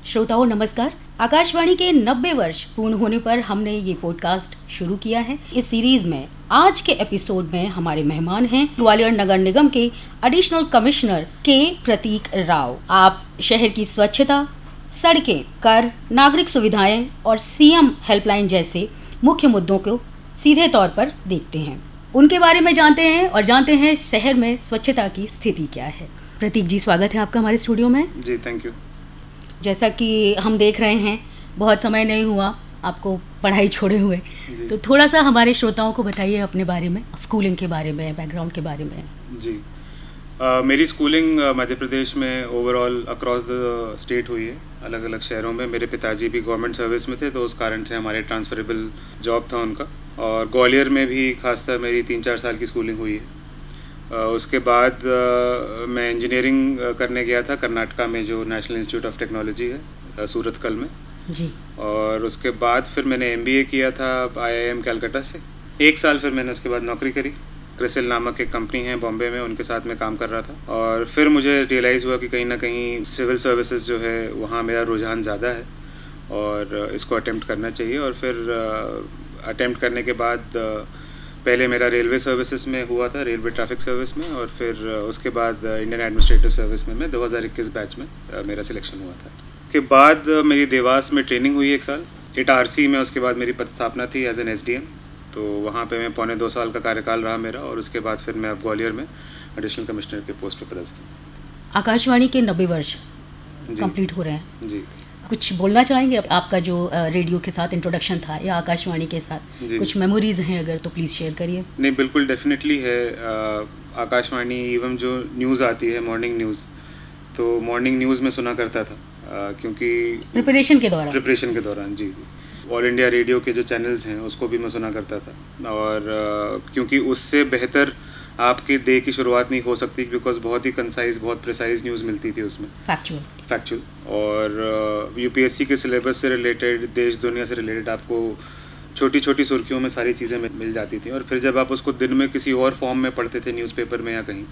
श्रोताओं नमस्कार। आकाशवाणी के 90 वर्ष पूर्ण होने पर हमने ये पॉडकास्ट शुरू किया है। इस सीरीज में आज के एपिसोड में हमारे मेहमान हैं ग्वालियर नगर निगम के एडिशनल कमिश्नर के प्रतीक राव। आप शहर की स्वच्छता, सड़कें, कर, नागरिक सुविधाएं और सीएम हेल्पलाइन जैसे मुख्य मुद्दों को सीधे तौर पर देखते हैं। उनके बारे में जानते हैं और जानते हैं शहर में स्वच्छता की स्थिति क्या है। प्रतीक जी, स्वागत है आपका हमारे स्टूडियो में। जी, थैंक यू। जैसा कि हम देख रहे हैं, बहुत समय नहीं हुआ आपको पढ़ाई छोड़े हुए, तो थोड़ा सा हमारे श्रोताओं को बताइए अपने बारे में, स्कूलिंग के बारे में, बैकग्राउंड के बारे में। जी, मेरी स्कूलिंग मध्य प्रदेश में ओवरऑल अक्रॉस द स्टेट हुई है, अलग अलग शहरों में। मेरे पिताजी भी गवर्नमेंट सर्विस में थे, तो उस कारण से हमारे ट्रांसफरेबल जॉब था उनका। और ग्वालियर में भी खासकर मेरी 3-4 साल की स्कूलिंग हुई है। उसके बाद मैं इंजीनियरिंग करने गया था कर्नाटका में, जो नेशनल इंस्टीट्यूट ऑफ टेक्नोलॉजी है सूरतकल में जी। और उसके बाद फिर मैंने MBA किया था IIM कलकत्ता से। 1 साल फिर मैंने उसके बाद नौकरी करी। क्रिसिल नामक एक कंपनी है बॉम्बे में, उनके साथ में काम कर रहा था। और फिर मुझे रियलाइज़ हुआ कि कहीं ना कहीं सिविल सर्विसेज जो है वहाँ मेरा रुझान ज़्यादा है और इसको अटेम्प्ट करना चाहिए। और फिर अटेम्प्ट करने के बाद पहले मेरा रेलवे सर्विसेज में हुआ था, रेलवे ट्रैफिक सर्विस में, और फिर उसके बाद इंडियन एडमिनिस्ट्रेटिव सर्विस में मैं 2021 बैच में मेरा सिलेक्शन हुआ था। उसके बाद मेरी देवास में ट्रेनिंग हुई 1 साल इटारसी में। उसके बाद मेरी पदस्थापना थी एज एन SDM, तो वहाँ पे मैं 2.25 साल का कार्यकाल रहा मेरा। और उसके बाद फिर मैं अब ग्वालियर में एडिशनल कमिश्नर के पोस्ट पे पदस्थ हूँ। आकाशवाणी के 90 वर्ष कंप्लीट हो रहे हैं जी। कुछ बोलना चाहेंगे आपका जो रेडियो के साथ इंट्रोडक्शन था या आकाशवाणी के साथ कुछ मेमोरीज हैं अगर, तो प्लीज़ शेयर करिए। नहीं, बिल्कुल डेफिनेटली है। आकाशवाणी एवं जो न्यूज़ आती है मॉर्निंग न्यूज़, तो मॉर्निंग न्यूज़ में सुना करता था क्योंकि प्रिपरेशन के दौरान जी। ऑल इंडिया रेडियो के जो चैनल्स हैं उसको भी मैं सुना करता था। और क्योंकि उससे बेहतर आपके डे की शुरुआत नहीं हो सकती, बिकॉज बहुत ही कंसाइज, बहुत प्रिसाइज न्यूज़ मिलती थी उसमें, फैक्चुअल। और UPSC के सिलेबस से रिलेटेड, देश दुनिया से रिलेटेड आपको छोटी छोटी सुर्खियों में सारी चीज़ें मिल जाती थी। और फिर जब आप उसको दिन में किसी और फॉर्म में पढ़ते थे, न्यूज़पेपर में या कहीं,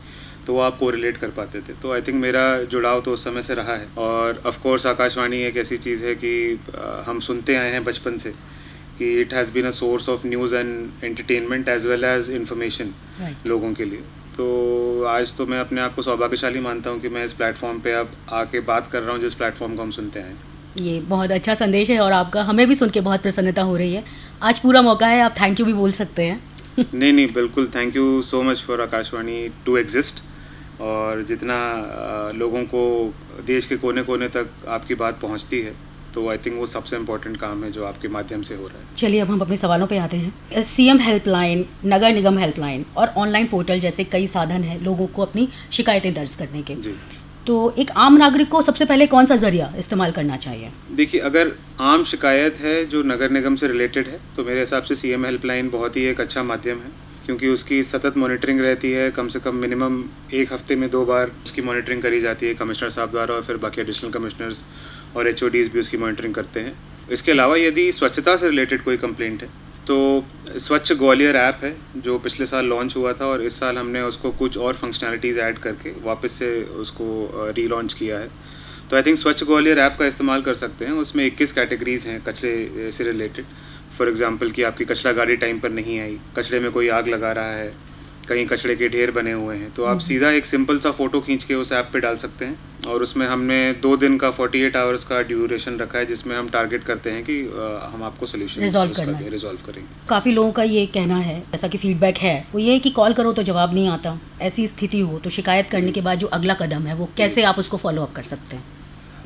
तो वो आपको रिलेट कर पाते थे। तो आई थिंक मेरा जुड़ाव तो उस समय से रहा है। और ऑफ कोर्स आकाशवाणी एक ऐसी चीज़ है कि हम सुनते आए हैं बचपन से कि it has been a source of news and entertainment as well as information लोगों के लिए। तो आज तो मैं अपने आप को सौभाग्यशाली मानता हूँ कि मैं इस प्लेटफॉर्म पे अब आके बात कर रहा हूँ जिस प्लेटफॉर्म को हम सुनते हैं। ये बहुत अच्छा संदेश है और आपका हमें भी सुन के बहुत प्रसन्नता हो रही है। आज पूरा मौका है, आप थैंक यू भी बोल सकते हैं। नहीं, बिल्कुल, thank you so much for Akashvani to exist. और जितना लोगों को देश के कोने कोने तक आपकी बात पहुँचती है, तो आई थिंक वो सबसे इम्पोर्टेंट काम है जो आपके माध्यम से हो रहा है। चलिए अब हम अपने सवालों पे आते हैं। CM हेल्पलाइन, नगर निगम हेल्पलाइन और ऑनलाइन पोर्टल जैसे कई साधन हैं लोगों को अपनी शिकायतें दर्ज करने के। जी। तो एक आम नागरिक को सबसे पहले कौन सा जरिया इस्तेमाल करना चाहिए? देखिए, अगर आम शिकायत है जो नगर निगम से रिलेटेड है, तो मेरे हिसाब से CM हेल्पलाइन बहुत ही एक अच्छा माध्यम है, क्योंकि उसकी सतत मॉनिटरिंग रहती है। कम से कम मिनिमम 1 हफ्ते में 2 बार उसकी मॉनिटरिंग करी जाती है कमिश्नर साहब द्वारा, और फिर बाकी एडिशनल कमिश्नर्स और HODs भी उसकी मॉनिटरिंग करते हैं। इसके अलावा यदि स्वच्छता से रिलेटेड कोई कंप्लेंट है, तो स्वच्छ ग्वालियर ऐप है जो पिछले साल लॉन्च हुआ था, और इस साल हमने उसको कुछ और फंक्शनैलिटीज़ ऐड करके वापस से उसको रीलॉन्च किया है। तो आई थिंक स्वच्छ ग्वालियर ऐप का इस्तेमाल कर सकते हैं। उसमें 21 कैटेगरीज़ हैं कचरे से रिलेटेड। फॉर एग्जांपल कि आपकी कचरा गाड़ी टाइम पर नहीं आई, कचरे में कोई आग लगा रहा है, कहीं कचरे के ढेर बने हुए हैं, तो आप सीधा एक सिंपल सा फ़ोटो खींच के उस ऐप पे डाल सकते हैं। और उसमें हमने 2 दिन का 48 आवर्स का ड्यूरेशन रखा है, जिसमें हम टारगेट करते हैं कि हम आपको सोल्यूशन रिजॉल्व करेंगे। काफ़ी लोगों का ये कहना है, जैसा कि फीडबैक है, वो ये है कि कॉल करो तो जवाब नहीं आता। ऐसी स्थिति हो तो शिकायत करने के बाद जो अगला कदम है वो कैसे आप उसको फॉलो अप कर सकते हैं?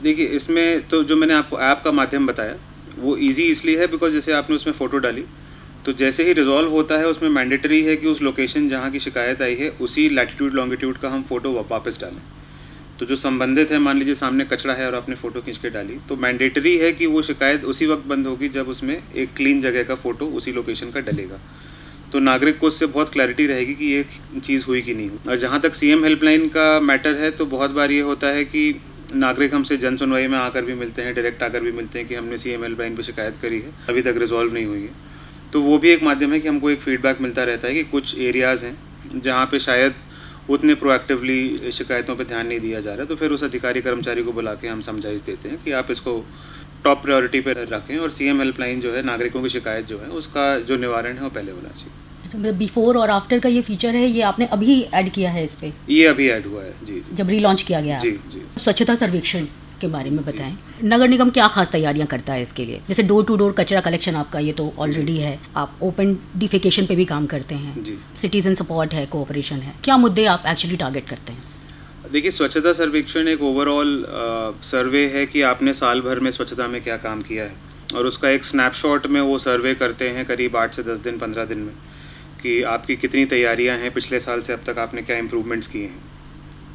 देखिए, इसमें तो जो मैंने आपको ऐप का माध्यम बताया वो ईजी इसलिए है बिकॉज जैसे आपने उसमें फ़ोटो डाली, तो जैसे ही रिजॉल्व होता है उसमें मैंडेटरी है कि उस लोकेशन जहाँ की शिकायत आई है उसी लैटिट्यूड लॉन्गिट्यूड का हम फ़ोटो वापस डालें। तो जो संबंधित है, मान लीजिए सामने कचरा है और आपने फ़ोटो खींच के डाली, तो मैंडेटरी है कि वो शिकायत उसी वक्त बंद होगी जब उसमें एक क्लीन जगह का फ़ोटो उसी लोकेशन का डलेगा। तो नागरिक को उससे बहुत क्लैरिटी रहेगी कि ये चीज़ हुई कि नहीं हुई। और जहाँ तक CM हेल्पलाइन का मैटर है, तो बहुत बार ये होता है कि नागरिक हमसे जन सुनवाई में आकर भी मिलते हैं, डायरेक्ट आकर भी मिलते हैं कि हमने CM हेल्पलाइन पर शिकायत करी है, अभी तक रिजॉल्व नहीं हुई है। तो वो भी एक माध्यम है कि हमको एक फीडबैक मिलता रहता है कि कुछ एरियाज़ हैं जहाँ पे शायद उतने प्रोएक्टिवली शिकायतों पे ध्यान नहीं दिया जा रहा है, तो फिर उस अधिकारी कर्मचारी को बुला के हम समझाइश देते हैं कि आप इसको टॉप प्रायोरिटी पे रखें और सीएम हेल्पलाइन जो है, नागरिकों की शिकायत जो है उसका जो निवारण है वो पहले होना चाहिए। बिफोर और आफ्टर का ये फीचर है, ये आपने अभी ऐड किया है इस पे? ये अभी ऐड हुआ है जी, जब रीलॉन्च किया गया। जी जी। स्वच्छता सर्वेक्षण के बारे में बताएं, नगर निगम क्या खास तैयारियां करता है इसके लिए? जैसे डोर टू डोर कचरा कलेक्शन आपका ये तो ऑलरेडी है, आप ओपन डिफिकेशन पे भी काम करते हैं, सिटीजन सपोर्ट है, कोऑपरेशन है, क्या मुद्दे आप एक्चुअली टारगेट करते हैं? देखिए, स्वच्छता सर्वेक्षण एक ओवरऑल सर्वे है कि आपने साल भर में स्वच्छता में क्या काम किया है, और उसका एक स्नैपशॉट में वो सर्वे करते हैं करीब 8 से 10 दिन 15 दिन में, कि आपकी कितनी तैयारियां हैं, पिछले साल से अब तक आपने क्या इम्प्रूवमेंट्स किए हैं।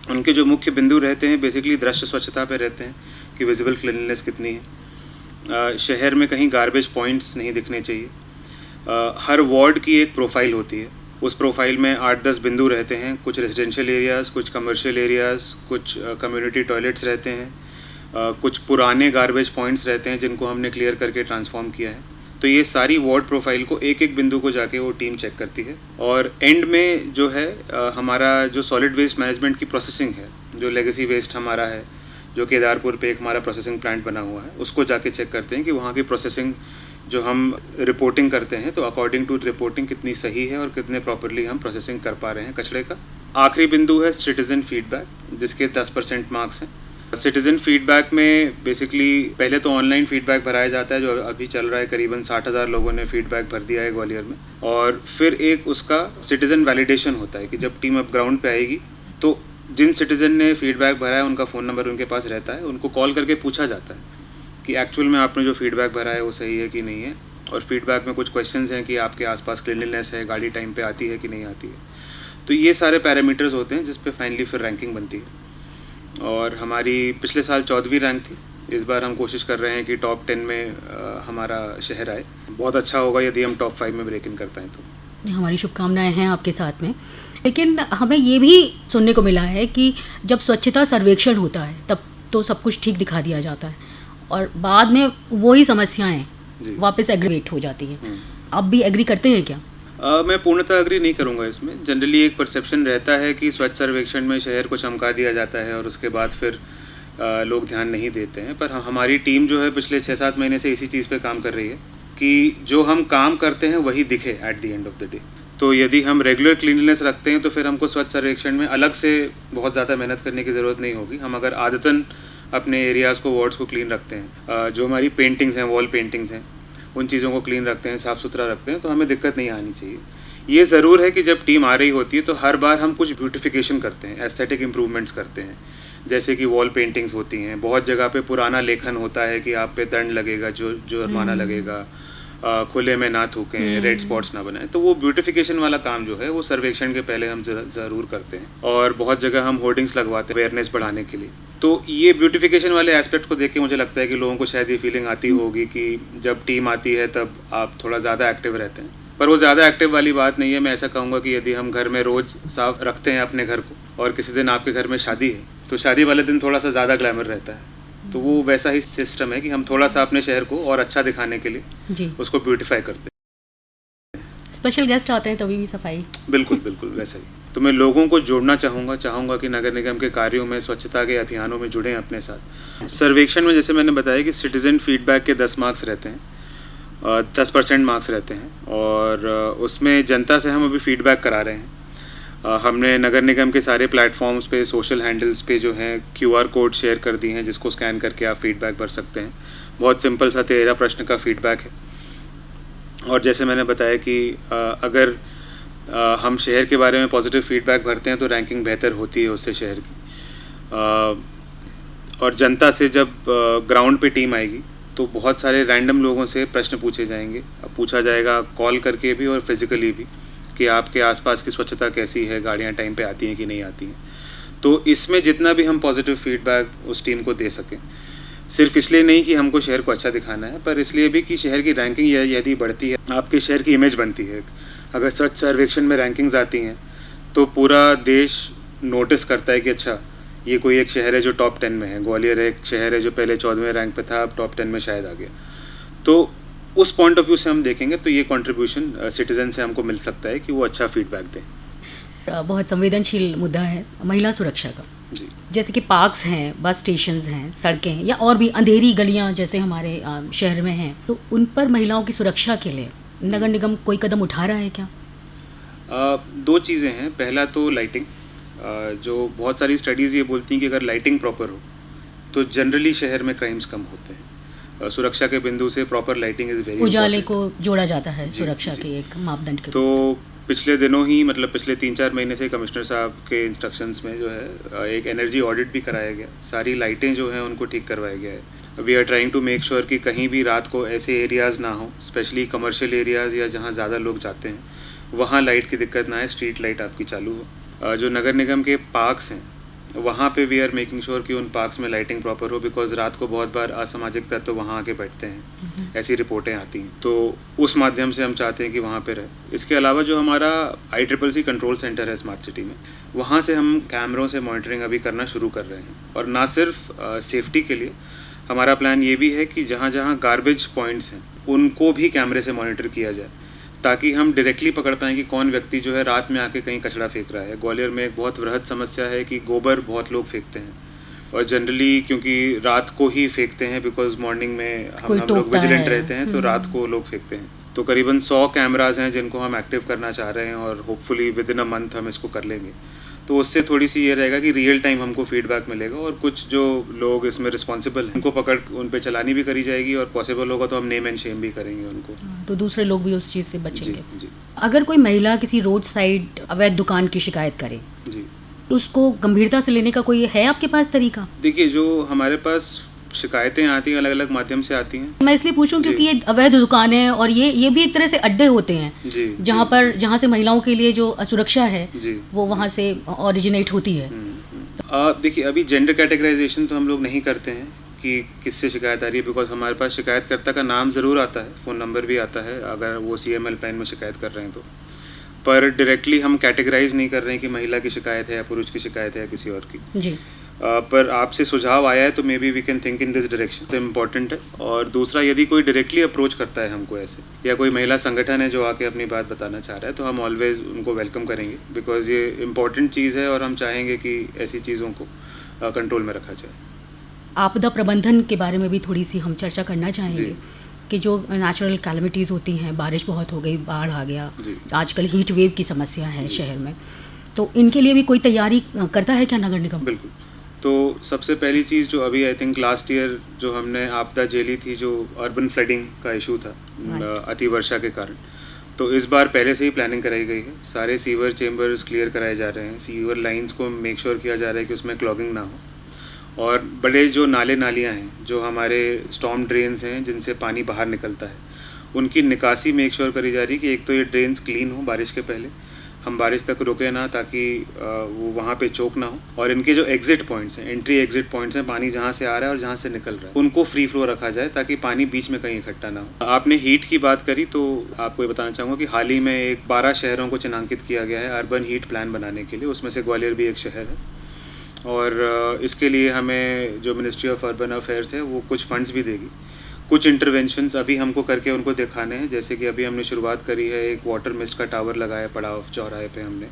उनके जो मुख्य बिंदु रहते हैं बेसिकली दृश्य स्वच्छता पे रहते हैं कि विजिबल क्लीनलीनेस कितनी है, शहर में कहीं गार्बेज पॉइंट्स नहीं दिखने चाहिए, हर वार्ड की एक प्रोफाइल होती है, उस प्रोफाइल में 8-10 बिंदु रहते हैं, कुछ रेजिडेंशियल एरियाज़, कुछ कमर्शियल एरियाज़, कुछ कम्युनिटी टॉयलेट्स रहते हैं, कुछ पुराने गार्बेज पॉइंट्स रहते हैं जिनको हमने क्लियर करके ट्रांसफॉर्म किया है। तो ये सारी वार्ड प्रोफाइल को एक एक बिंदु को जाके वो टीम चेक करती है, और एंड में जो है हमारा जो सॉलिड वेस्ट मैनेजमेंट की प्रोसेसिंग है, जो लेगेसी वेस्ट हमारा है, जो केदारपुर पे एक हमारा प्रोसेसिंग प्लांट बना हुआ है, उसको जाके चेक करते हैं कि वहाँ की प्रोसेसिंग जो हम रिपोर्टिंग करते हैं तो अकॉर्डिंग टू रिपोर्टिंग कितनी सही है और कितने प्रॉपरली हम प्रोसेसिंग कर पा रहे हैं कचरे का। आखिरी बिंदु है सिटीज़न फीडबैक, जिसके 10% मार्क्स हैं। सिटीज़न फीडबैक में बेसिकली पहले तो ऑनलाइन फीडबैक भराया जाता है, जो अभी चल रहा है, करीबन 60,000 लोगों ने फीडबैक भर दिया है ग्वालियर में, और फिर एक उसका सिटीज़न वैलिडेशन होता है कि जब टीम अब ग्राउंड पे आएगी तो जिन सिटीज़न ने फीडबैक भरा है उनका फ़ोन नंबर उनके पास रहता है, उनको कॉल करके पूछा जाता है कि एक्चुअल में आपने जो फीडबैक भरा है वो सही है कि नहीं है, और फीडबैक में कुछ क्वेश्चंस हैं कि आपके आसपास क्लीनलीनेस है, गाड़ी टाइम पे आती है कि नहीं आती है। तो ये सारे पैरामीटर्स होते हैं जिस पे फाइनली फिर रैंकिंग बनती है, और हमारी पिछले साल 14वीं रैंक थी, इस बार हम कोशिश कर रहे हैं कि टॉप 10 में हमारा शहर आए। बहुत अच्छा होगा यदि हम टॉप 5 में ब्रेक इन कर पाएँ तो। हमारी शुभकामनाएं हैं आपके साथ में। लेकिन हमें ये भी सुनने को मिला है कि जब स्वच्छता सर्वेक्षण होता है तब तो सब कुछ ठीक दिखा दिया जाता है, और बाद में वही समस्याएं वापस एग्रीवेट हो जाती हैं। आप भी एग्री करते हैं क्या? मैं पूर्णतः एग्री नहीं करूंगा इसमें। जनरली एक परसेप्शन रहता है कि स्वच्छ सर्वेक्षण में शहर को चमका दिया जाता है और उसके बाद फिर लोग ध्यान नहीं देते हैं, पर हमारी टीम जो है पिछले 6-7 महीने से इसी चीज़ पे काम कर रही है कि जो हम काम करते हैं वही दिखे eight the end of the day. तो यदि हम रेगुलर क्लीनलीनेस रखते हैं तो फिर हमको स्वच्छ सर्वेक्षण में अलग से बहुत ज़्यादा मेहनत करने की ज़रूरत नहीं होगी। हम अगर आदतन अपने एरियाज़ को, वार्ड्स को क्लीन रखते हैं, जो हमारी पेंटिंग्स हैं, वॉल पेंटिंग्स हैं, उन चीज़ों को क्लीन रखते हैं, साफ़ सुथरा रखते हैं, तो हमें दिक्कत नहीं आनी चाहिए। ये ज़रूर है कि जब टीम आ रही होती है तो हर बार हम कुछ ब्यूटिफिकेशन करते हैं, एस्थेटिक इम्प्रूवमेंट्स करते हैं, जैसे कि वॉल पेंटिंग्स होती हैं, बहुत जगह पे पुराना लेखन होता है कि आप पे दंड लगेगा, जो जुर्माना लगेगा, खुले में ना थूकें, रेड स्पॉट्स ना बनाएं। तो वो ब्यूटिफिकेशन वाला काम जो है वो सर्वेक्षण के पहले हम ज़रूर करते हैं, और बहुत जगह हम होर्डिंग्स लगवाते हैं अवेयरनेस बढ़ाने के लिए। तो ये ब्यूटिफिकेशन वाले एस्पेक्ट को देख के मुझे लगता है कि लोगों को शायद ये फीलिंग आती होगी कि जब टीम आती है तब आप थोड़ा ज़्यादा एक्टिव रहते हैं, पर वो ज़्यादा एक्टिव वाली बात नहीं है। मैं ऐसा कहूँगा कि यदि हम घर में रोज़ साफ रखते हैं अपने घर को, और किसी दिन आपके घर में शादी है तो शादी वाले दिन थोड़ा सा ज़्यादा ग्लैमर रहता है, तो वो वैसा ही सिस्टम है कि हम थोड़ा सा अपने शहर को और अच्छा दिखाने के लिए उसको ब्यूटिफाई करते हैं। स्पेशल गेस्ट आते हैं तभी भी सफाई, बिल्कुल बिल्कुल वैसा ही। तो मैं लोगों को जोड़ना चाहूँगा कि नगर निगम के कार्यों में, स्वच्छता के अभियानों में जुड़ें अपने साथ। सर्वेक्षण में जैसे मैंने बताया कि सिटीजन फीडबैक के 10 मार्क्स रहते हैं, 10% मार्क्स रहते हैं, और उसमें जनता से हम अभी फीडबैक करा रहे हैं। हमने नगर निगम के सारे प्लेटफॉर्म्स पे, सोशल हैंडल्स पे जो हैं QR कोड शेयर कर दिए हैं, जिसको स्कैन करके आप फीडबैक भर सकते हैं। बहुत सिंपल सा 13 प्रश्न का फीडबैक है, और जैसे मैंने बताया कि अगर हम शहर के बारे में पॉजिटिव फीडबैक भरते हैं तो रैंकिंग बेहतर होती है उससे शहर की। और जनता से जब ग्राउंड पे टीम आएगी तो बहुत सारे रैंडम लोगों से प्रश्न पूछे जाएंगे, पूछा जाएगा कॉल करके भी और फिज़िकली भी, कि आपके आसपास की स्वच्छता कैसी है, गाड़ियाँ टाइम पे आती हैं कि नहीं आती हैं। तो इसमें जितना भी हम पॉजिटिव फीडबैक उस टीम को दे सकें, सिर्फ इसलिए नहीं कि हमको शहर को अच्छा दिखाना है, पर इसलिए भी कि शहर की रैंकिंग यदि बढ़ती है, आपके शहर की इमेज बनती है। अगर स्वच्छ सर्वेक्षण में रैंकिंग्स आती हैं तो पूरा देश नोटिस करता है कि अच्छा ये कोई एक शहर है जो टॉप 10 में है। ग्वालियर एक शहर है जो पहले 14वें रैंक पे था, अब टॉप 10 में शायद आ गया। तो उस पॉइंट ऑफ व्यू से हम देखेंगे तो ये कंट्रीब्यूशन सिटीजन से हमको मिल सकता है कि वो अच्छा फीडबैक दें। बहुत संवेदनशील मुद्दा है महिला सुरक्षा का। जी। जैसे कि पार्क्स हैं, बस स्टेशंस हैं, सड़कें हैं या और भी अंधेरी गलियां जैसे हमारे शहर में हैं, तो उन पर महिलाओं की सुरक्षा के लिए नगर निगम कोई कदम उठा रहा है क्या? दो चीज़ें हैं। पहला तो लाइटिंग, जो बहुत सारी स्टडीज़ ये बोलती हैं कि अगर लाइटिंग प्रॉपर हो तो जनरली शहर में क्राइम्स कम होते हैं। सुरक्षा के बिंदु से प्रॉपर लाइटिंग इज़ वेरी, उजाले को जोड़ा जाता है सुरक्षा के एक मापदंड के। तो पिछले दिनों ही, मतलब पिछले 3-4 महीने से कमिश्नर साहब के इंस्ट्रक्शंस में जो है एक एनर्जी ऑडिट भी कराया गया, सारी लाइटें जो हैं उनको ठीक करवाया गया है। We are trying to make sure कि कहीं भी रात को ऐसे एरियाज़ ना हो, स्पेशली कमर्शियल एरियाज़ या जहाँ ज़्यादा लोग जाते हैं वहाँ लाइट की दिक्कत ना आए, स्ट्रीट लाइट आपकी चालू हो। जो नगर निगम के पार्क्स हैं वहाँ पे वी आर मेकिंग श्योर कि उन पार्क्स में लाइटिंग प्रॉपर हो, बिकॉज रात को बहुत बार असामाजिक तत्व वहाँ आके बैठते हैं, ऐसी रिपोर्टें आती हैं, तो उस माध्यम से हम चाहते हैं कि वहाँ पे रहे। इसके अलावा जो हमारा ICCC कंट्रोल सेंटर है स्मार्ट सिटी में, वहाँ से हम कैमरों से मॉनिटरिंग अभी करना शुरू कर रहे हैं। और ना सिर्फ सेफ्टी के लिए, हमारा प्लान ये भी है कि जहाँ जहाँ गार्बेज पॉइंट्स हैं उनको भी कैमरे से मॉनिटर किया जाए, ताकि हम डायरेक्टली पकड़ पाएँ कि कौन व्यक्ति जो है रात में आके कहीं कचरा फेंक रहा है। ग्वालियर में एक बहुत वृहद समस्या है कि गोबर बहुत लोग फेंकते हैं, और जनरली क्योंकि रात को ही फेंकते हैं, बिकॉज मॉर्निंग में हम लोग विजिलेंट रहते हैं, तो रात को लोग फेंकते हैं। तो करीबन 100 कैमराज हैं जिनको हम एक्टिव करना चाह रहे हैं, और hopefully with in a month हम इसको कर लेंगे। तो उससे थोड़ी सी ये रहेगा कि रियल टाइम हमको फीडबैक मिलेगा, और कुछ जो लोग इसमें रिस्पॉन्सिबल हैं उनको पकड़ उन पे चलानी भी करी जाएगी, और पॉसिबल होगा तो हम नेम एंड शेम भी करेंगे उनको, तो दूसरे लोग भी उस चीज़ से बचेंगे। जी। अगर कोई महिला किसी रोड साइड अवैध दुकान की शिकायत करे, जी, तो उसको गंभीरता से लेने का कोई है आपके पास तरीका? देखिए, जो हमारे पास शिकायतें आती हैं अलग अलग माध्यम से आती हैं। मैं इसलिए पूछूं क्योंकि ये अवैध दुकान है, और ये भी एक तरह से अड्डे होते हैं जहाँ से महिलाओं के लिए जो असुरक्षा है वो वहाँ से ओरिजिनेट होती है। देखिए, अभी जेंडर कैटेगराइजेशन तो हम लोग नहीं करते हैं कि किससे शिकायत आ रही है, बिकॉज हमारे पास शिकायतकर्ता का नाम ज़रूर आता है, फ़ोन नंबर भी आता है अगर वो CM हेल्पलाइन में शिकायत कर रहे हैं तो, पर डायरेक्टली हम कैटेगराइज नहीं कर रहे हैं कि महिला की शिकायत है या पुरुष की शिकायत है या किसी और की। जी। पर आपसे सुझाव आया है तो maybe we can think in this direction, तो इम्पॉर्टेंट है। और दूसरा, यदि कोई डायरेक्टली अप्रोच करता है हमको ऐसे, या कोई महिला संगठन है जो आके अपनी बात बताना चाह रहा है, तो हम ऑलवेज उनको वेलकम करेंगे, बिकॉज ये इम्पॉर्टेंट चीज़ है और हम चाहेंगे कि ऐसी चीज़ों को कंट्रोल में रखा जाए। आपदा प्रबंधन के बारे में भी थोड़ी सी हम चर्चा करना चाहेंगे कि जो नेचुरल कैलेमिटीज़ होती हैं, बारिश बहुत हो गई, बाढ़ आ गया, आजकल हीट वेव की समस्या है शहर में, तो इनके लिए भी कोई तैयारी करता है क्या नगर निगम? बिल्कुल। तो सबसे पहली चीज़ जो अभी आई थिंक लास्ट ईयर जो हमने आपदा झेली थी, जो अर्बन फ्लडिंग का इशू था अति वर्षा के कारण, तो इस बार पहले से ही प्लानिंग कराई गई है। सारे सीवर चेम्बर्स क्लियर कराए जा रहे हैं, सीवर लाइंस को मेक श्योर किया जा रहा है कि उसमें क्लॉगिंग ना हो, और बड़े जो नाले नालियाँ हैं, जो हमारे स्टॉर्म ड्रेन्स हैं जिनसे पानी बाहर निकलता है, उनकी निकासी मेक श्योर करी जा रही है कि एक तो ये ड्रेन्स क्लीन हो बारिश के पहले, हम बारिश तक रुके ना, ताकि वो वहाँ पे चोक ना हो, और इनके जो एग्जिट पॉइंट्स हैं, एंट्री एग्जिट पॉइंट्स हैं, पानी जहाँ से आ रहा है और जहाँ से निकल रहा है, उनको फ्री फ्लो रखा जाए ताकि पानी बीच में कहीं इकट्ठा ना हो। आपने हीट की बात करी, तो आपको ये बताना चाहूँगा कि हाल ही में एक 12 शहरों को चिन्हांकित किया गया है अर्बन हीट प्लान बनाने के लिए, उसमें से ग्वालियर भी एक शहर है, और इसके लिए हमें जो मिनिस्ट्री ऑफ अर्बन अफेयर्स है वो कुछ फंड्स भी देगी। कुछ इंटरवेंशंस अभी हमको करके उनको दिखाने हैं, जैसे कि अभी हमने शुरुआत करी है, एक वाटर मिस्ट का टावर लगाया पड़ाव चौराहे पे हमने,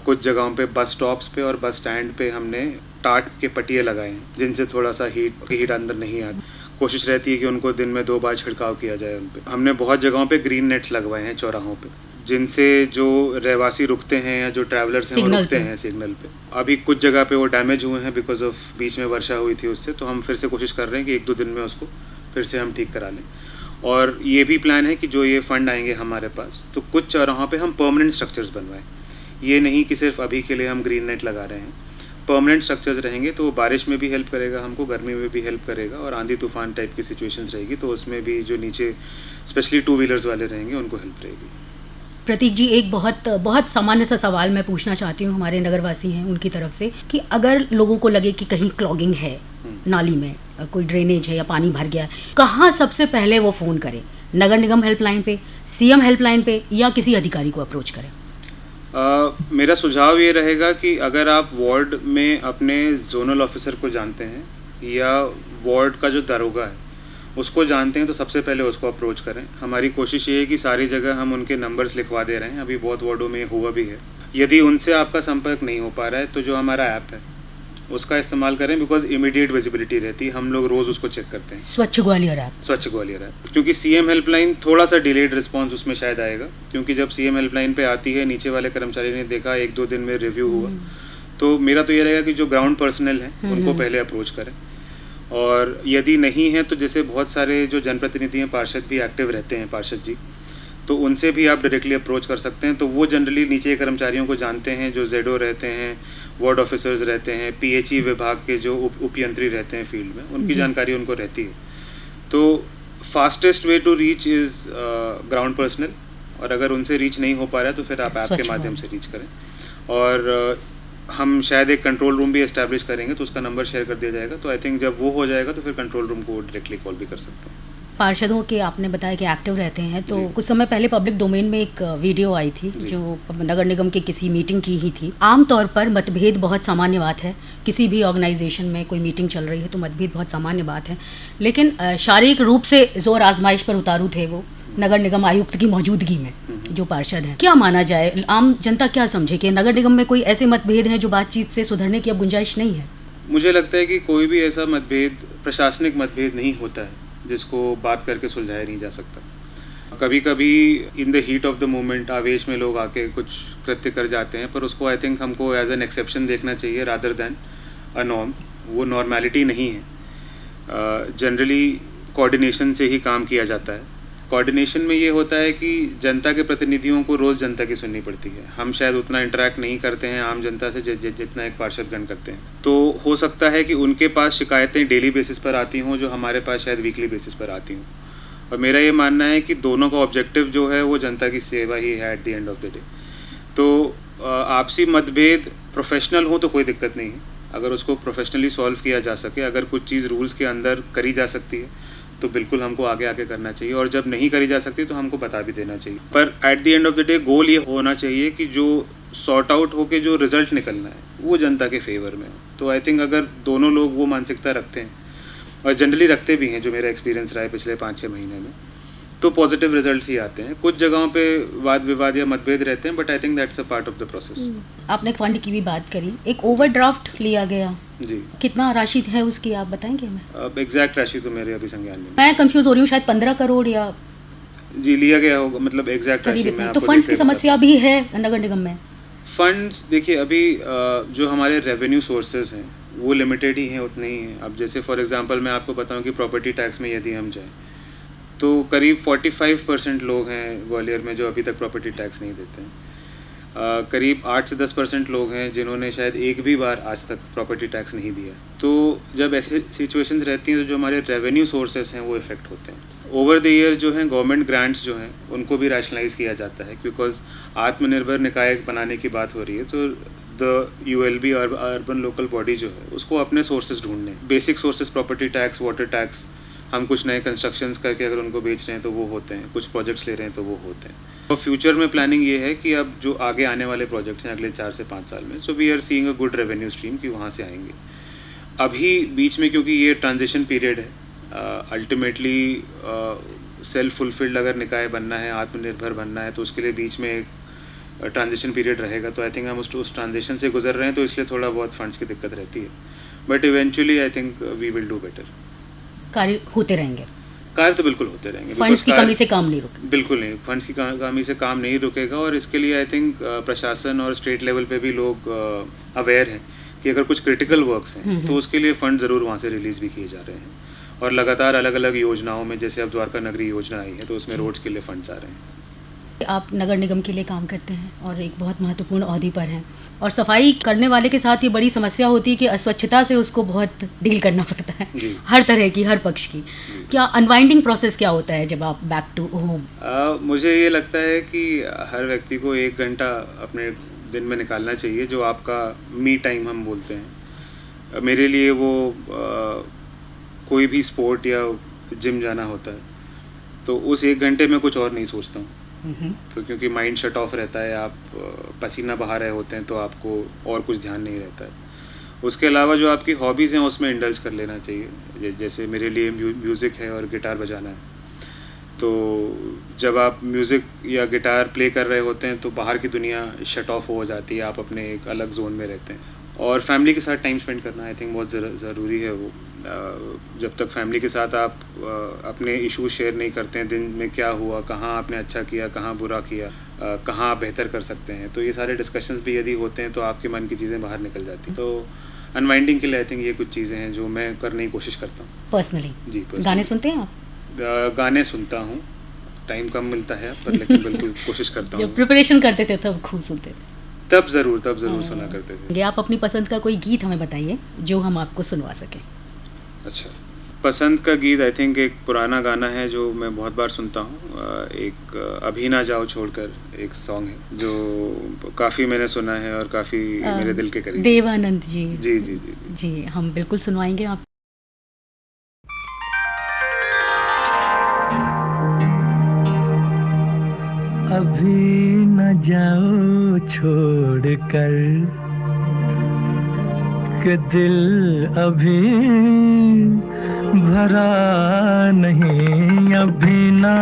कुछ जगहों पे बस स्टॉप्स पे और बस स्टैंड पे हमने टाट के पटिए लगाए हैं, जिनसे थोड़ा सा हीट अंदर नहीं आती। कोशिश रहती है कि उनको दिन में 2 बार छिड़काव किया जाए उन पे। हमने बहुत जगहों पे ग्रीन नेट्स लगवाए हैं चौराहों पे, जिनसे जो रहवासी रुकते हैं या जो ट्रैवलर्स हैं वो रुकते हैं सिग्नल पे। अभी कुछ जगह पे वो डैमेज हुए हैं बिकॉज ऑफ बीच में वर्षा हुई थी उससे, तो हम फिर से कोशिश कर रहे हैं कि 1-2 दिन में उसको फिर से हम ठीक करा लें। और ये भी प्लान है कि जो ये फंड आएंगे हमारे पास, तो कुछ चौराहों पे हम परमानेंट स्ट्रक्चर्स बनवाएं। ये नहीं कि सिर्फ अभी के लिए हम ग्रीन नेट लगा रहे हैं, परमानेंट स्ट्रक्चर्स रहेंगे तो बारिश में भी हेल्प करेगा हमको, गर्मी में भी हेल्प करेगा, और आंधी तूफान टाइप की सिचुएशंस रहेगी तो उसमें भी जो नीचे स्पेशली 2 व्हीलर्स वाले रहेंगे उनको हेल्प रहेगी। प्रतीक जी, एक बहुत सामान्य सा सवाल मैं पूछना चाहती हूँ, हमारे नगरवासी हैं उनकी तरफ से, कि अगर लोगों को लगे कि कहीं क्लॉगिंग है नाली में, कोई ड्रेनेज है या पानी भर गया है, कहाँ सबसे पहले वो फ़ोन करें? नगर निगम हेल्पलाइन पे, CM हेल्पलाइन पे, या किसी अधिकारी को अप्रोच करें? मेरा सुझाव ये रहेगा कि अगर आप वार्ड में अपने जोनल ऑफिसर को जानते हैं या वार्ड का जो दरोगा है उसको जानते हैं तो सबसे पहले उसको अप्रोच करें। हमारी कोशिश ये है कि सारी जगह हम उनके नंबर्स लिखवा दे रहे हैं, अभी बहुत वार्डों में हुआ भी है। यदि उनसे आपका संपर्क नहीं हो पा रहा है तो जो हमारा ऐप है उसका इस्तेमाल करें, बिकॉज इमीडिएट विजिबिलिटी रहती है, हम लोग रोज़ उसको चेक करते हैं। स्वच्छ ग्वालियर ऐप, स्वच्छ ग्वालियर ऐप, क्योंकि सीएम हेल्पलाइन थोड़ा सा डिलेड रिस्पांस उसमें शायद आएगा, क्योंकि जब सीएम हेल्पलाइन पे आती है नीचे वाले कर्मचारी ने देखा 1-2 दिन में रिव्यू हुआ, तो मेरा तो ये रहेगा कि जो ग्राउंड पर्सनल हैं उनको पहले अप्रोच करें। और यदि नहीं है तो जैसे बहुत सारे जो जनप्रतिनिधि हैं, पार्षद भी एक्टिव रहते हैं, पार्षद जी, तो उनसे भी आप डायरेक्टली अप्रोच कर सकते हैं। तो वो जनरली नीचे कर्मचारियों को जानते हैं, जो जेडओ रहते हैं, वार्ड ऑफिसर्स रहते हैं, पीएचई विभाग के जो उपयंत्री रहते हैं फील्ड में, उनकी जानकारी उनको रहती है। तो fastest way to reach is ground personnel, और अगर उनसे रीच नहीं हो पा रहा है तो फिर आप ऐप के माध्यम से रीच करें। और हम शायद एक कंट्रोल रूम भी एस्टैब्लिश करेंगे, तो उसका नंबर शेयर कर दिया जाएगा। तो आई थिंक जब वो हो जाएगा तो फिर कंट्रोल रूम को डायरेक्टली कॉल भी कर सकते हैं। पार्षदों के आपने बताया कि एक्टिव रहते हैं, तो कुछ समय पहले पब्लिक डोमेन में एक वीडियो आई थी जो नगर निगम के किसी मीटिंग की ही थी। आमतौर पर मतभेद बहुत सामान्य बात है, किसी भी ऑर्गेनाइजेशन में कोई मीटिंग चल रही है तो मतभेद बहुत सामान्य बात है, लेकिन शारीरिक रूप से जोर आजमाइश पर उतारू थे वो नगर निगम आयुक्त की मौजूदगी में जो पार्षद हैं। क्या माना जाए, आम जनता क्या समझे कि नगर निगम में कोई ऐसे मतभेद हैं जो बातचीत से सुधरने की अब गुंजाइश नहीं है? मुझे लगता है कि कोई भी ऐसा मतभेद, प्रशासनिक मतभेद नहीं होता है जिसको बात करके सुलझाया नहीं जा सकता। कभी कभी in the heat of the moment आवेश में लोग आके कुछ कृत्य कर जाते हैं, पर उसको आई थिंक हमको एज एन एक्सेप्शन देखना चाहिए रादर दैन अ नॉर्म। वो नॉर्मेलिटी नहीं है। जनरली कोऑर्डिनेशन से ही काम किया जाता है। कोऑर्डिनेशन में ये होता है कि जनता के प्रतिनिधियों को रोज़ जनता की सुननी पड़ती है। हम शायद उतना इंटरेक्ट नहीं करते हैं आम जनता से जितना एक पार्षदगण करते हैं। तो हो सकता है कि उनके पास शिकायतें डेली बेसिस पर आती हों जो हमारे पास शायद वीकली बेसिस पर आती हों। और मेरा ये मानना है कि दोनों का ऑब्जेक्टिव जो है वो जनता की सेवा ही है eight the end of the day. तो आपसी मतभेद प्रोफेशनल हो तो कोई दिक्कत नहीं है, अगर उसको प्रोफेशनली सॉल्व किया जा सके, अगर कुछ चीज़ रूल्स के अंदर करी जा सकती है तो बिल्कुल हमको आगे आके करना चाहिए, और जब नहीं करी जा सकती तो हमको बता भी देना चाहिए। पर at the end of the day goal ये होना चाहिए कि जो सॉर्ट आउट होके जो रिजल्ट निकलना है वो जनता के फेवर में हो। तो आई थिंक अगर दोनों लोग वो मानसिकता रखते हैं, और जनरली रखते भी हैं, जो मेरा एक्सपीरियंस रहा है पिछले 5-6 महीने में, तो पॉजिटिव रिजल्ट्स ही आते हैं। कुछ जगहों पे वाद विवाद या मतभेद रहते हैं, but I think that's a part of the process. आपने फंड की भी बात करी, एक ओवरड्राफ्ट लिया गया जी, कितना राशि है उसकी आप बताएंगे हमें? अब एग्जैक्ट राशि तो मेरे अभी संज्ञान में, मैं कंफ्यूज हो रही हूँ, शायद 15 करोड़ या जी लिया गया होगा, मतलब एग्जैक्ट राशि में। तो फंड्स की समस्या भी है नगर निगम में? फंड्स देखिए, अभी जो हमारे रेवेन्यू सोर्सेज हैं वो लिमिटेड ही हैं, उतने ही हैं। अब जैसे फॉर एग्जांपल मैं आपको बताऊं कि प्रॉपर्टी टैक्स में यदि हम जाएं तो करीब 45% लोग हैं ग्वालियर में जो अभी तक प्रॉपर्टी टैक्स नहीं देते हैं। करीब 8 से 10% लोग हैं जिन्होंने शायद एक भी बार आज तक प्रॉपर्टी टैक्स नहीं दिया। तो जब ऐसी सिचुएशंस रहती हैं तो जो हमारे रेवेन्यू सोर्सेस हैं वो इफ़ेक्ट होते हैं। ओवर द ईयर जो हैं गवर्नमेंट ग्रांट्स जो हैं उनको भी रैशनलाइज किया जाता है, बिकॉज आत्मनिर्भर निकाय बनाने की बात हो रही है। तो the ULB urban local body जो है उसको अपने सोर्सेज ढूंढने, basic sources property tax, water tax, हम कुछ नए कंस्ट्रक्शंस करके अगर उनको बेच रहे हैं तो वो होते हैं, कुछ प्रोजेक्ट्स ले रहे हैं तो वो होते हैं। तो फ्यूचर में प्लानिंग ये है कि अब जो आगे आने वाले प्रोजेक्ट्स हैं अगले 4 से 5 साल में, so we are seeing a good revenue stream कि वहाँ से आएंगे। अभी बीच में क्योंकि ये ट्रांजिशन पीरियड है, अल्टीमेटली सेल्फ फुलफिल्ड अगर निकाय बनना है, आत्मनिर्भर बनना है, तो उसके लिए बीच में एक ट्रांजिशन पीरियड रहेगा। तो आई थिंक हम उस ट्रांजिशन से गुजर रहे हैं, तो इसलिए थोड़ा बहुत फंड्स की दिक्कत रहती है, but eventually I think we will do better. कार्य होते रहेंगे? कार्य तो बिल्कुल होते रहेंगे, फंड्स की कमी से काम नहीं रुकेगा। बिल्कुल नहीं, फंड्स की कमी से काम नहीं रुकेगा। और इसके लिए आई थिंक प्रशासन और स्टेट लेवल पे भी लोग अवेयर हैं कि अगर कुछ क्रिटिकल वर्क्स हैं तो उसके लिए फंड ज़रूर वहाँ से रिलीज़ भी किए जा रहे हैं। और लगातार अलग अलग योजनाओं में, जैसे अब द्वारका नगरी योजना आई है तो उसमें रोड्स के लिए फंड्स आ रहे हैं। आप नगर निगम के लिए काम करते हैं और एक बहुत महत्वपूर्ण ओहदे पर हैं, और सफाई करने वाले के साथ ये बड़ी समस्या होती है कि अस्वच्छता से उसको बहुत डील करना पड़ता है, हर तरह की, हर पक्ष की। क्या अनवाइंडिंग प्रोसेस क्या होता है जब आप बैक टू होम? मुझे ये लगता है कि हर व्यक्ति को 1 घंटा अपने दिन में निकालना चाहिए, जो आपका मी टाइम हम बोलते हैं। मेरे लिए वो कोई भी स्पोर्ट या जिम जाना होता है, तो उस 1 घंटे में कुछ और नहीं सोचता हूँ। तो क्योंकि माइंड शट ऑफ रहता है, आप पसीना बहा रहे होते हैं तो आपको और कुछ ध्यान नहीं रहता है। उसके अलावा जो आपकी हॉबीज़ हैं उसमें इंडल्ज कर लेना चाहिए। जैसे मेरे लिए म्यूज़िक है और गिटार बजाना है, तो जब आप म्यूज़िक या गिटार प्ले कर रहे होते हैं तो बाहर की दुनिया शट ऑफ हो जाती है, आप अपने एक अलग जोन में रहते हैं। और फैमिली के साथ टाइम स्पेंड करना आई थिंक बहुत ज़रूरी है। वो जब तक फैमिली के साथ आप अपने इशू शेयर नहीं करते हैं, दिन में क्या हुआ, कहाँ आपने अच्छा किया, कहाँ बुरा किया, कहाँ आप बेहतर कर सकते हैं, तो ये सारे डिस्कशंस भी यदि होते हैं तो आपके मन की चीज़ें बाहर निकल जाती हैं। तो अनवाइंडिंग के लिए आई थिंक ये कुछ चीज़ें हैं जो मैं करने की कोशिश करता हूँ पर्सनली। जी, गाने सुनते हैं आप? गाने सुनता हूँ, टाइम कम मिलता है पर लेकिन बिल्कुल कोशिश करता हूँ। जब प्रिपरेशन करते थे तब खूब सुनते थे? तब ज़रूर सुना करते थे। आप अपनी पसंद का कोई गीत हमें बताइए जो हम आपको सुनवा सकें। अच्छा, पसंद का गीत आई थिंक एक पुराना गाना है जो मैं बहुत बार सुनता हूँ। एक अभी ना जाओ छोड़कर एक सॉन्ग है जो काफ़ी मैंने सुना है और काफ़ी मेरे दिल के करीब। देवानंद जी। जी जी जी जी, हम बिल्कुल सुनवाएंगे आप। अभी न जाओ छोड़ कर कि दिल अभी भरा नहीं, अभी ना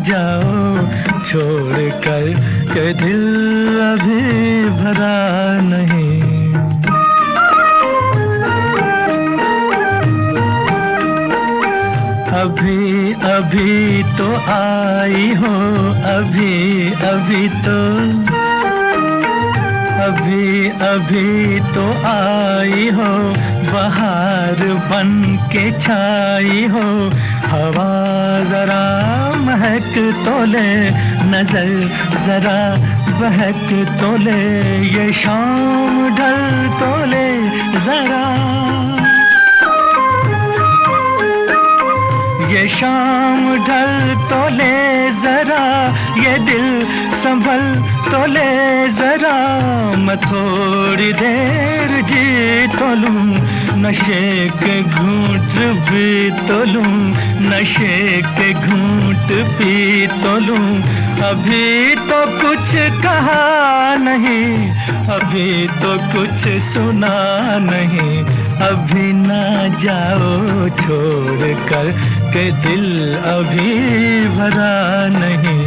जाओ छोड़ कर कि दिल अभी भरा नहीं। अभी अभी तो आई हो, अभी अभी तो, अभी अभी तो आई हो, बहार बन के छाई हो। हवा जरा महक तो ले, नजर जरा बहक तो ले, ये शाम ढल तो ले जरा, ये शाम ढल तो ले जरा, ये दिल संभल तो ले जरा। मैं थोड़ी देर जी तो लूं, नशे के घूंट भी तो लूं, नशे के घूंट पी तो लूं। अभी तो कुछ कहा नहीं, अभी तो कुछ सुना नहीं, अभी ना जाओ छोड़ कर के दिल अभी भरा नहीं।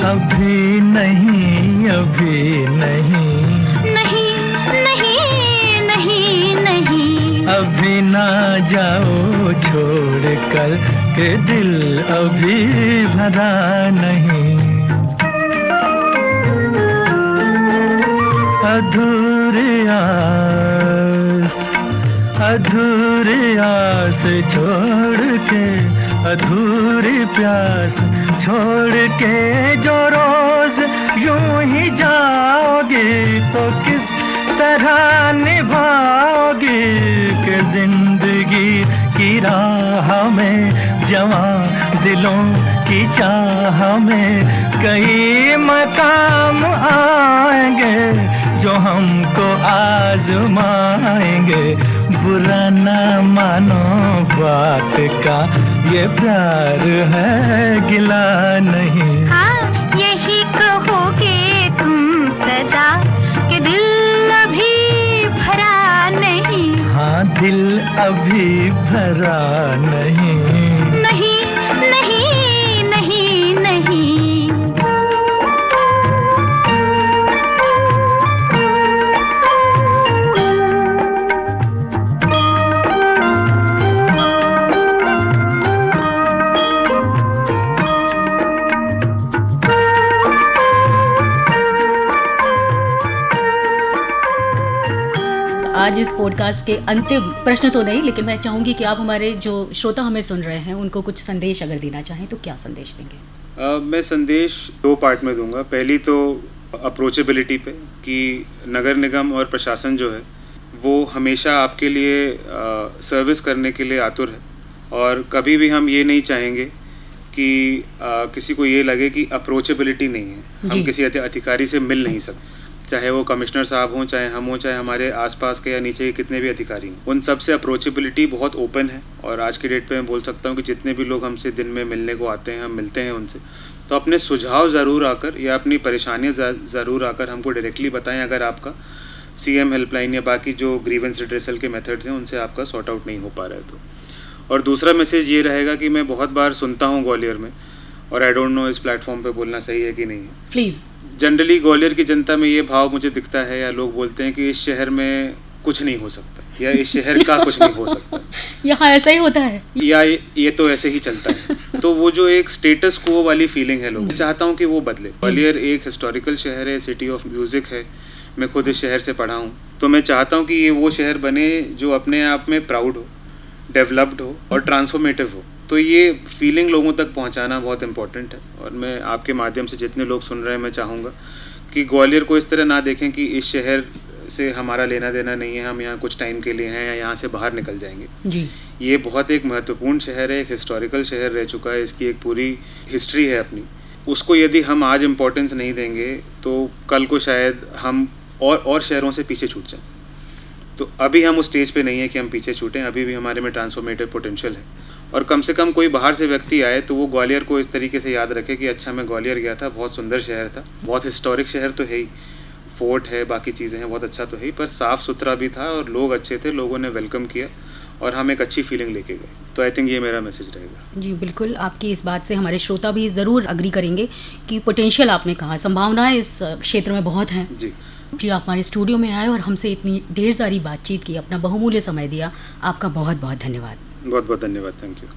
अभी नहीं, अभी नहीं, नहीं नहीं नहीं नहीं, अभी ना जाओ छोड़ कर के दिल अभी भरा नहीं। अधूरी आस, अधूरी आस छोड़ के, अधूरी प्यास छोड़ के जो रोज यूं ही जाओगी तो किस तरह निभाओगी कि जिंदगी की राह में, जवां दिलों की चाह में कई मकाम आएंगे जो हमको आजमाएंगे। बुरा न मानो बात का, ये प्यार है गिला नहीं। हाँ, यही कहोगे तुम सदा कि दिल अभी भरा नहीं। हाँ, दिल अभी भरा नहीं, नहीं नहीं नहीं नहीं। आज इस पॉडकास्ट के अंतिम प्रश्न तो नहीं, लेकिन मैं चाहूँगी कि आप हमारे जो श्रोता हमें सुन रहे हैं उनको कुछ संदेश अगर देना चाहें तो क्या संदेश देंगे? मैं संदेश 2 पार्ट में दूंगा। पहली तो अप्रोचेबिलिटी पे, कि नगर निगम और प्रशासन जो है वो हमेशा आपके लिए सर्विस करने के लिए आतुर है, और कभी भी हम ये नहीं चाहेंगे कि किसी को ये लगे कि अप्रोचेबिलिटी नहीं है, हम किसी अधिकारी से मिल नहीं सकते, चाहे वो कमिश्नर साहब हों, चाहे हम हों, चाहे हमारे आसपास के या नीचे के कितने भी अधिकारी हों, उन सब से अप्रोचेबिलिटी बहुत ओपन है। और आज के डेट पे मैं बोल सकता हूँ कि जितने भी लोग हमसे दिन में मिलने को आते हैं, हम मिलते हैं उनसे, तो अपने सुझाव ज़रूर आकर या अपनी परेशानियाँ ज़रूर आकर हमको डायरेक्टली बताएं अगर आपका CM हेल्पलाइन या बाकी जो ग्रीवेंस रिड्रेसल के मेथड्स हैं उनसे आपका सॉर्ट आउट नहीं हो पा रहा है तो। और दूसरा मैसेज ये रहेगा कि मैं बहुत बार सुनता हूँ ग्वालियर में, और आई डोंट नो इस प्लेटफॉर्म पे बोलना सही है कि नहीं है, प्लीज़। जनरली ग्वालियर की जनता में ये भाव मुझे दिखता है, या लोग बोलते हैं कि इस शहर में कुछ नहीं हो सकता, या इस शहर का कुछ नहीं हो सकता, यहाँ ऐसा ही होता है, या ये तो ऐसे ही चलता है। तो वो जो एक स्टेटस को वाली फीलिंग है, लोग चाहता हूँ कि वो बदले। ग्वालियर एक हिस्टोरिकल शहर है, सिटी ऑफ म्यूज़िक है, मैं खुद इस शहर से पढ़ा हूँ, तो मैं चाहता हूँ कि ये वो शहर बने जो अपने आप में प्राउड हो, डेवलप्ड हो और ट्रांसफॉर्मेटिव हो। तो ये फीलिंग लोगों तक पहुंचाना बहुत इम्पोर्टेंट है, और मैं आपके माध्यम से जितने लोग सुन रहे हैं मैं चाहूँगा कि ग्वालियर को इस तरह ना देखें कि इस शहर से हमारा लेना देना नहीं है, हम यहाँ कुछ टाइम के लिए हैं या यहाँ से बाहर निकल जाएंगे जी। ये बहुत एक महत्वपूर्ण शहर है, एक हिस्टोरिकल शहर रह चुका है, इसकी एक पूरी हिस्ट्री है अपनी। उसको यदि हम आज इम्पोर्टेंस नहीं देंगे तो कल को शायद हम और शहरों से पीछे छूट जाएं। तो अभी हम उस स्टेज पे नहीं है कि हम पीछे छूटें, अभी भी हमारे में ट्रांसफॉर्मेटिव पोटेंशियल है, और कम से कम कोई बाहर से व्यक्ति आए तो वो ग्वालियर को इस तरीके से याद रखे कि अच्छा मैं ग्वालियर गया था, बहुत सुंदर शहर था, बहुत हिस्टोरिक शहर तो है ही, फोर्ट है, बाकी चीज़ें हैं, बहुत अच्छा तो है ही, पर साफ़ सुथरा भी था और लोग अच्छे थे, लोगों ने वेलकम किया और हम एक अच्छी फीलिंग लेके गए। तो आई थिंक ये मेरा मैसेज रहेगा। जी बिल्कुल, आपकी इस बात से हमारे श्रोता भी ज़रूर अग्री करेंगे कि पोटेंशियल आपने कहा, संभावनाएं इस क्षेत्र में बहुत हैं। जी आप हमारे स्टूडियो में आए और हमसे इतनी ढेर सारी बातचीत की, अपना बहुमूल्य समय दिया, आपका बहुत बहुत धन्यवाद। बहुत बहुत धन्यवाद, थैंक यू।